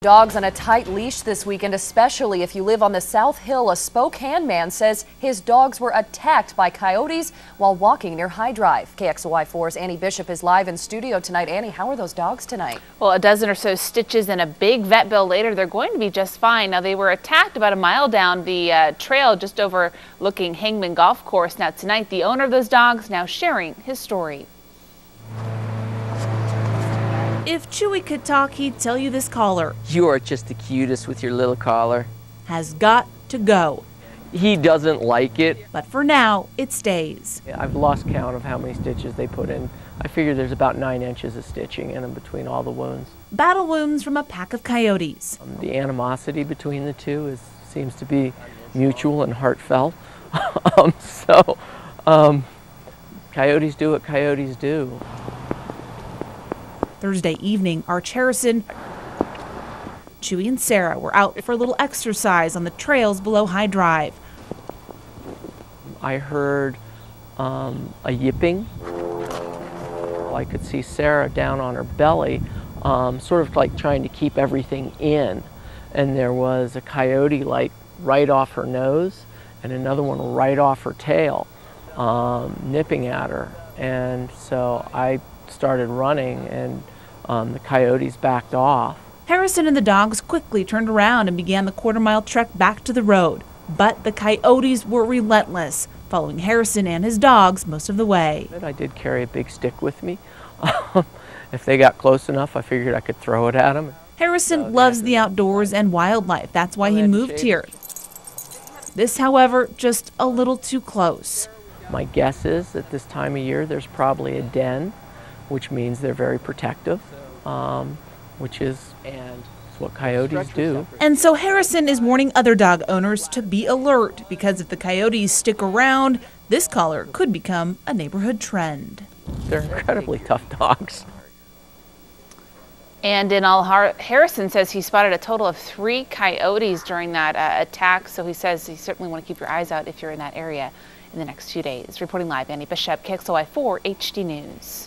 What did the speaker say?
Dogs on a tight leash this weekend, especially if you live on the South Hill. A Spokane man says his dogs were attacked by coyotes while walking near High Drive. KXLY4's Annie Bishop is live in studio tonight. Annie, how are those dogs tonight? Well, a dozen or so stitches and a big vet bill later, they're going to be just fine. Now, they were attacked about a mile down the trail just overlooking Hangman Golf Course. Now, tonight, the owner of those dogs now sharing his story. If Chewy could talk, he'd tell you this collar. You are just the cutest with your little collar. Has got to go. He doesn't like it. But for now, it stays. I've lost count of how many stitches they put in. I figure there's about 9 inches of stitching in them between all the wounds. Battle wounds from a pack of coyotes. The animosity between the two seems to be mutual and heartfelt. Coyotes do what coyotes do. Thursday evening, Arch Harrison, Chewy and Sarah were out for a little exercise on the trails below High Drive. I heard a yipping. I could see Sarah down on her belly, sort of like trying to keep everything in. And there was a coyote like right off her nose and another one right off her tail, nipping at her. And so I started running and the coyotes backed off. Harrison and the dogs quickly turned around and began the quarter-mile trek back to the road. But the coyotes were relentless, following Harrison and his dogs most of the way. I did carry a big stick with me. If they got close enough, I figured I could throw it at them. Harrison loves the outdoors and wildlife. That's why he moved here. This, however, just a little too close. My guess is at this time of year there's probably a den, which means they're very protective, which is what coyotes do. And so Harrison is warning other dog owners to be alert, because if the coyotes stick around, this collar could become a neighborhood trend. They're incredibly tough dogs. And in all, Harrison says he spotted a total of 3 coyotes during that attack, so he says you certainly want to keep your eyes out if you're in that area in the next few days. Reporting live, Annie Bishop, KXLY4 HD News.